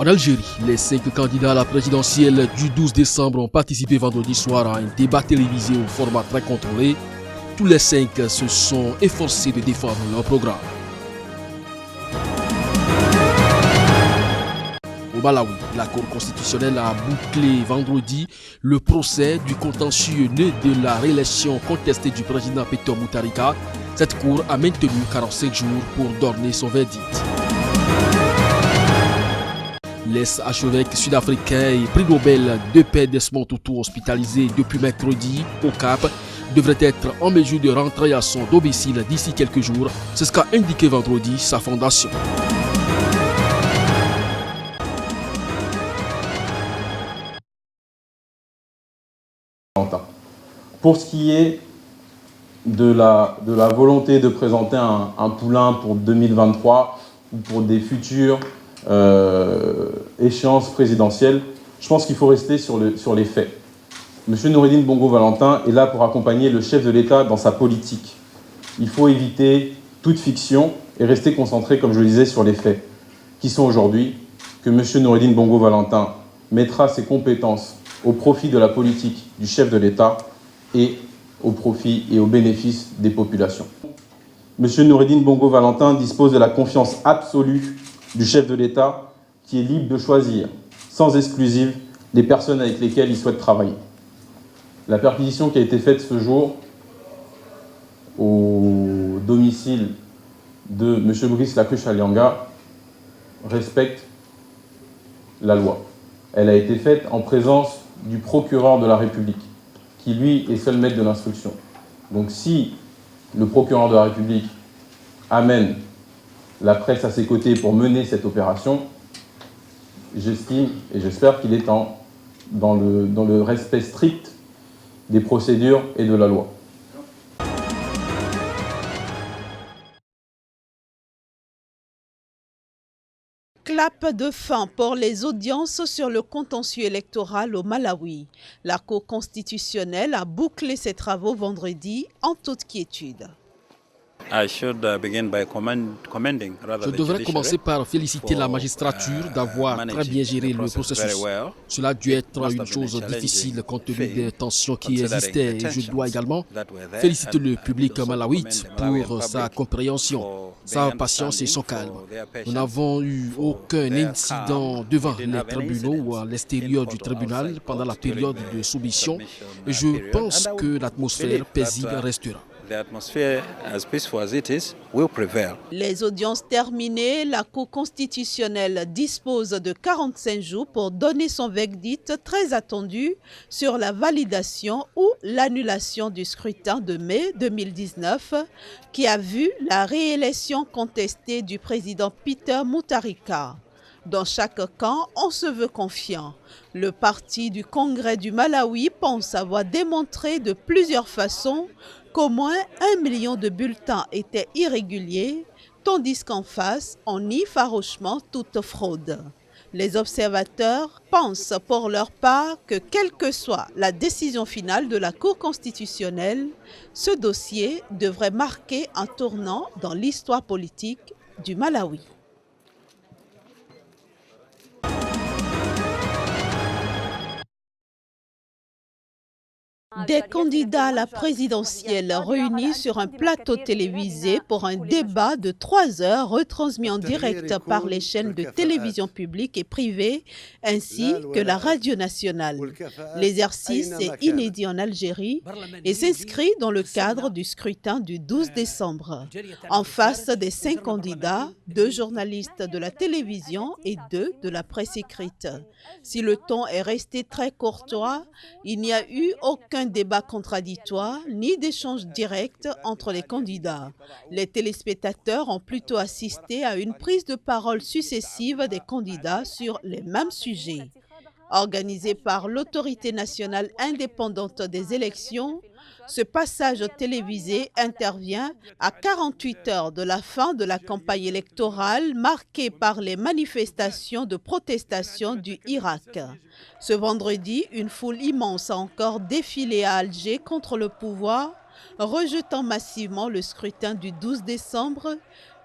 Algérie, les 5 candidats à la présidentielle du 12 décembre ont participé vendredi soir à un débat télévisé au format très contrôlé. Tous les 5 se sont efforcés de défendre leur programme. Au Malawi, la Cour constitutionnelle a bouclé vendredi le procès du contentieux né de la réélection contestée du président Peter Mutharika. Cette Cour a maintenu 45 jours pour donner son verdict. L'ex-archevêque sud-africain et prix Nobel de paix Desmond Tutu, hospitalisé depuis mercredi au Cap, devrait être en mesure de rentrer à son domicile d'ici quelques jours. C'est ce qu'a indiqué vendredi sa fondation. Pour ce qui est de la volonté de présenter un poulain pour 2023 ou pour des futures échéances présidentielles, je pense qu'il faut rester sur les faits. M. Noureddine Bongo-Valentin est là pour accompagner le chef de l'État dans sa politique. Il faut éviter toute fiction et rester concentré, comme je le disais, sur les faits, qui sont aujourd'hui que M. Noureddine Bongo-Valentin mettra ses compétences au profit de la politique du chef de l'État et au profit et au bénéfice des populations. M. Noureddine Bongo-Valentin dispose de la confiance absolue du chef de l'État qui est libre de choisir, sans exclusive, les personnes avec lesquelles il souhaite travailler. La perquisition qui a été faite ce jour au domicile de M. Brice Lacruche-Alianga respecte la loi. Elle a été faite en présence du procureur de la République, qui lui est seul maître de l'instruction. Donc si le procureur de la République amène la presse à ses côtés pour mener cette opération, j'estime et j'espère qu'il est dans le respect strict des procédures et de la loi. Clap de fin pour les audiences sur le contentieux électoral au Malawi. La Cour constitutionnelle a bouclé ses travaux vendredi en toute quiétude. Je devrais commencer par féliciter la magistrature d'avoir très bien géré le processus. Cela a dû être une chose difficile compte tenu des tensions qui existaient et je dois également féliciter le public malawite pour sa compréhension, sa patience et son calme. Nous n'avons eu aucun incident devant les tribunaux ou à l'extérieur du tribunal pendant la période de soumission et je pense que l'atmosphère paisible restera. Les audiences terminées, la Cour constitutionnelle dispose de 45 jours pour donner son verdict très attendu sur la validation ou l'annulation du scrutin de mai 2019 qui a vu la réélection contestée du président Peter Mutharika. Dans chaque camp, on se veut confiant. Le parti du Congrès du Malawi pense avoir démontré de plusieurs façons qu'au moins 1 million de bulletins étaient irréguliers, tandis qu'en face, on nie farouchement toute fraude. Les observateurs pensent pour leur part que quelle que soit la décision finale de la Cour constitutionnelle, ce dossier devrait marquer un tournant dans l'histoire politique du Malawi. Des candidats à la présidentielle réunis sur un plateau télévisé pour un débat de 3 heures retransmis en direct par les chaînes de télévision publiques et privées ainsi que la radio nationale. L'exercice est inédit en Algérie et s'inscrit dans le cadre du scrutin du 12 décembre. En face des 5 candidats, 2 journalistes de la télévision et 2 de la presse écrite. Si le ton est resté très courtois, il n'y a eu aucun débat contradictoire ni d'échange direct entre les candidats. Les téléspectateurs ont plutôt assisté à une prise de parole successive des candidats sur les mêmes sujets. Organisé par l'Autorité nationale indépendante des élections, ce passage télévisé intervient à 48 heures de la fin de la campagne électorale marquée par les manifestations de protestation du Irak. Ce vendredi, une foule immense a encore défilé à Alger contre le pouvoir, rejetant massivement le scrutin du 12 décembre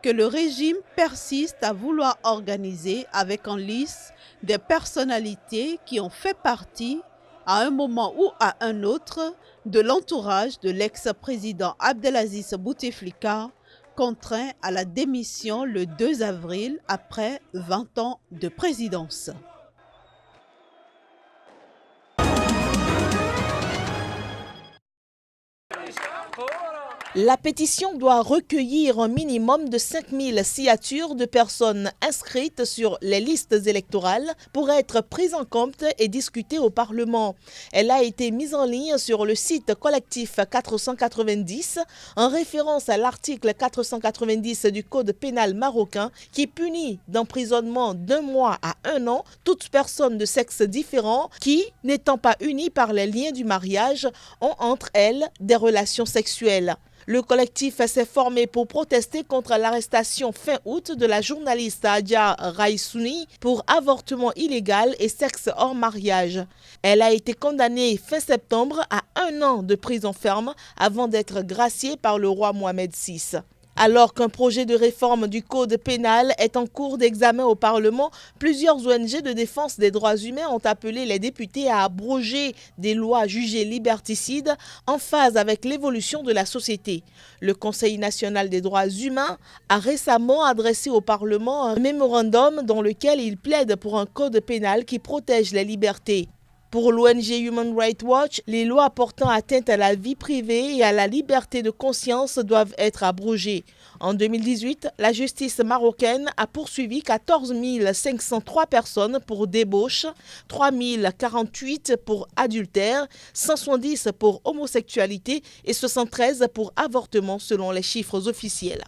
que le régime persiste à vouloir organiser avec en lice des personnalités qui ont fait partie, à un moment ou à un autre, de l'entourage de l'ex-président Abdelaziz Bouteflika, contraint à la démission le 2 avril après 20 ans de présidence. La pétition doit recueillir un minimum de 5000 signatures de personnes inscrites sur les listes électorales pour être prise en compte et discutée au Parlement. Elle a été mise en ligne sur le site collectif 490 en référence à l'article 490 du Code pénal marocain qui punit d'emprisonnement d'1 mois à 1 an toute personne de sexe différent qui, n'étant pas unie par les liens du mariage, ont entre elles des relations sexuelles. Le collectif s'est formé pour protester contre l'arrestation fin août de la journaliste Adja Raïsouni pour avortement illégal et sexe hors mariage. Elle a été condamnée fin septembre à 1 an de prison ferme avant d'être graciée par le roi Mohamed VI. Alors qu'un projet de réforme du code pénal est en cours d'examen au Parlement, plusieurs ONG de défense des droits humains ont appelé les députés à abroger des lois jugées liberticides en phase avec l'évolution de la société. Le Conseil national des droits humains a récemment adressé au Parlement un mémorandum dans lequel il plaide pour un code pénal qui protège les libertés. Pour l'ONG Human Rights Watch, les lois portant atteinte à la vie privée et à la liberté de conscience doivent être abrogées. En 2018, la justice marocaine a poursuivi 14 503 personnes pour débauche, 3 048 pour adultère, 170 pour homosexualité et 73 pour avortement selon les chiffres officiels.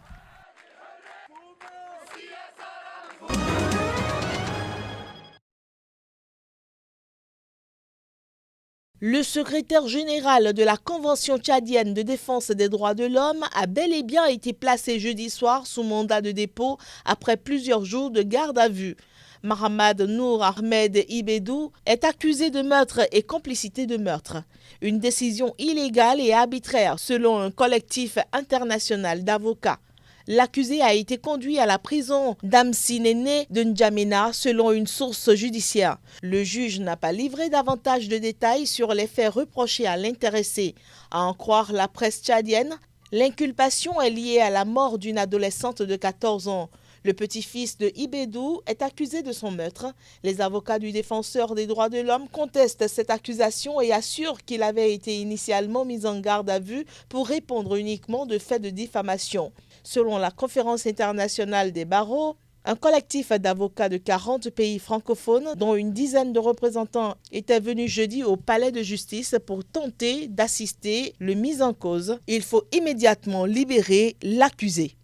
Le secrétaire général de la Convention tchadienne de défense des droits de l'homme a bel et bien été placé jeudi soir sous mandat de dépôt après plusieurs jours de garde à vue. Mahamad Nour Ahmed Ibedou est accusé de meurtre et complicité de meurtre. Une décision illégale et arbitraire selon un collectif international d'avocats. L'accusé a été conduit à la prison d'Amsinéné de N'Djamena selon une source judiciaire. Le juge n'a pas livré davantage de détails sur les faits reprochés à l'intéressé. À en croire la presse tchadienne, l'inculpation est liée à la mort d'une adolescente de 14 ans. Le petit-fils de Ibedou est accusé de son meurtre. Les avocats du défenseur des droits de l'homme contestent cette accusation et assurent qu'il avait été initialement mis en garde à vue pour répondre uniquement de faits de diffamation. Selon la Conférence internationale des barreaux, un collectif d'avocats de 40 pays francophones, dont une dizaine de représentants, était venu jeudi au palais de justice pour tenter d'assister le mis en cause. Il faut immédiatement libérer l'accusé.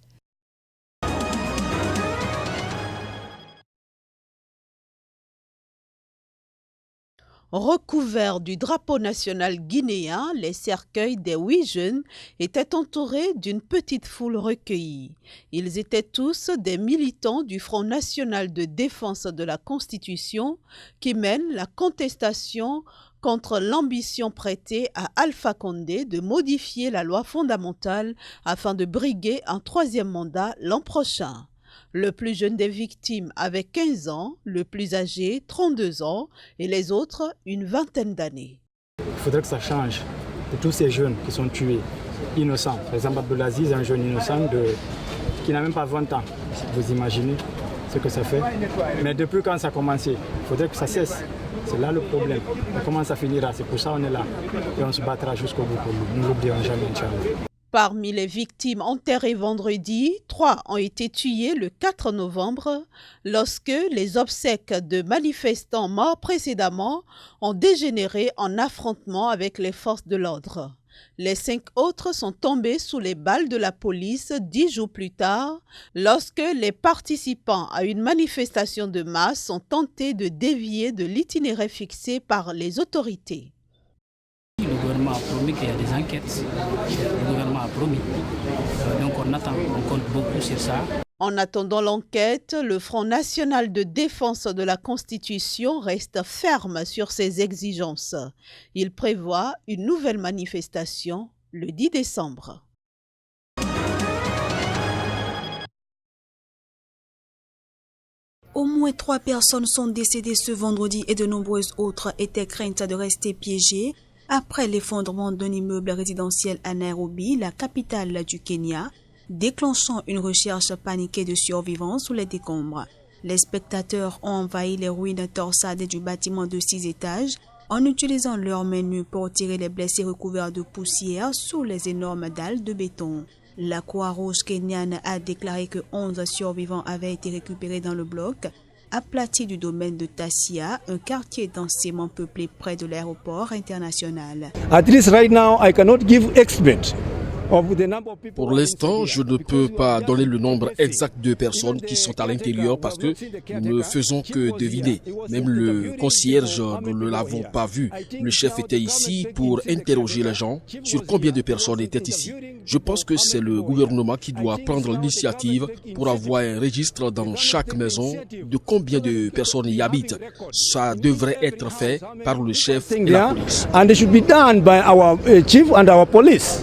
Recouverts du drapeau national guinéen, les cercueils des 8 jeunes étaient entourés d'une petite foule recueillie. Ils étaient tous des militants du Front national de défense de la Constitution qui mène la contestation contre l'ambition prêtée à Alpha Condé de modifier la loi fondamentale afin de briguer un 3e mandat l'an prochain. Le plus jeune des victimes avait 15 ans, le plus âgé 32 ans et les autres une vingtaine d'années. Il faudrait que ça change de tous ces jeunes qui sont tués, innocents. Par exemple, Abdelaziz, un jeune innocent qui n'a même pas 20 ans. Vous imaginez ce que ça fait. Mais depuis quand ça a commencé, il faudrait que ça cesse. C'est là le problème. Et comment ça finira? C'est pour ça qu'on est là. Et on se battra jusqu'au bout pour nous. Nous l'oublierons jamais, Inch'Allah. Parmi les victimes enterrées vendredi, 3 ont été tuées le 4 novembre lorsque les obsèques de manifestants morts précédemment ont dégénéré en affrontement avec les forces de l'ordre. Les 5 autres sont tombés sous les balles de la police 10 jours plus tard lorsque les participants à une manifestation de masse ont tenté de dévier de l'itinéraire fixé par les autorités. Le gouvernement a promis qu'il y a des enquêtes. Le gouvernement a promis. Donc on attend, on compte beaucoup sur ça. En attendant l'enquête, le Front national de défense de la Constitution reste ferme sur ses exigences. Il prévoit une nouvelle manifestation le 10 décembre. Au moins 3 personnes sont décédées ce vendredi et de nombreuses autres étaient craintes de rester piégées après l'effondrement d'un immeuble résidentiel à Nairobi, la capitale du Kenya, déclenchant une recherche paniquée de survivants sous les décombres. Les spectateurs ont envahi les ruines torsades du bâtiment de 6 étages en utilisant leurs mains nues pour tirer les blessés recouverts de poussière sous les énormes dalles de béton. La Croix-Rouge kenyane a déclaré que 11 survivants avaient été récupérés dans le bloc aplati du domaine de Tassia, un quartier densément peuplé près de l'aéroport international. At least right now, I cannot give estimate. Pour l'instant, je ne peux pas donner le nombre exact de personnes qui sont à l'intérieur parce que nous ne faisons que deviner. Même le concierge, nous ne l'avons pas vu. Le chef était ici pour interroger les gens sur combien de personnes étaient ici. Je pense que c'est le gouvernement qui doit prendre l'initiative pour avoir un registre dans chaque maison de combien de personnes y habitent. Ça devrait être fait par le chef et la police. And it should be done by our chief and our police.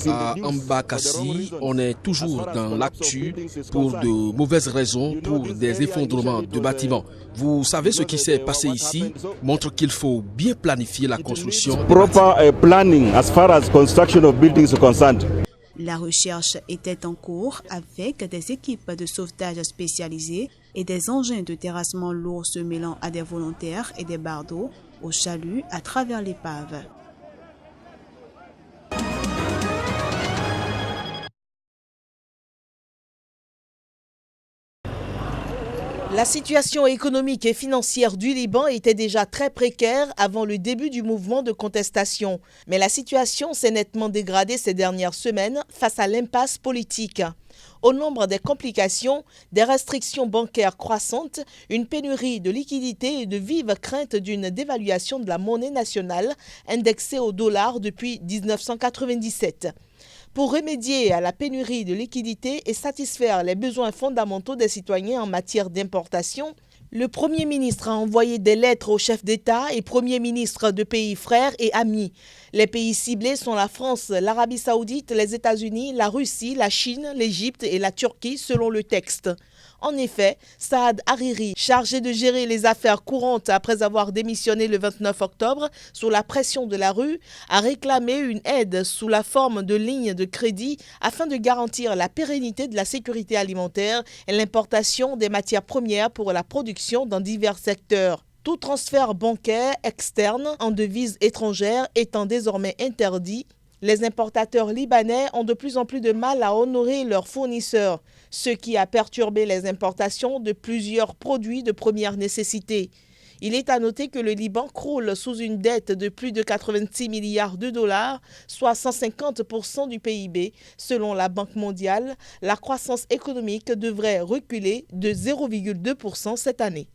À Embakassi, on est toujours dans l'actu pour de mauvaises raisons, pour des effondrements de bâtiments. Vous savez ce qui s'est passé ici montre qu'il faut bien planifier la construction. Proper planning as far as construction of buildings is concerned. La recherche était en cours avec des équipes de sauvetage spécialisées et des engins de terrassement lourds se mêlant à des volontaires et des bardeaux au chalut à travers l'épave. La situation économique et financière du Liban était déjà très précaire avant le début du mouvement de contestation. Mais la situation s'est nettement dégradée ces dernières semaines face à l'impasse politique. Au nombre des complications, des restrictions bancaires croissantes, une pénurie de liquidités et de vives craintes d'une dévaluation de la monnaie nationale indexée au dollar depuis 1997. Pour remédier à la pénurie de liquidités et satisfaire les besoins fondamentaux des citoyens en matière d'importation, le Premier ministre a envoyé des lettres aux chefs d'État et premiers ministres de pays frères et amis. Les pays ciblés sont la France, l'Arabie Saoudite, les États-Unis, la Russie, la Chine, l'Égypte et la Turquie selon le texte. En effet, Saad Hariri, chargé de gérer les affaires courantes après avoir démissionné le 29 octobre sous la pression de la rue, a réclamé une aide sous la forme de lignes de crédit afin de garantir la pérennité de la sécurité alimentaire et l'importation des matières premières pour la production dans divers secteurs. Tout transfert bancaire externe en devises étrangères étant désormais interdit, les importateurs libanais ont de plus en plus de mal à honorer leurs fournisseurs, ce qui a perturbé les importations de plusieurs produits de première nécessité. Il est à noter que le Liban croule sous une dette de plus de 86 milliards de dollars, soit 150% du PIB. Selon la Banque mondiale, la croissance économique devrait reculer de 0,2% cette année.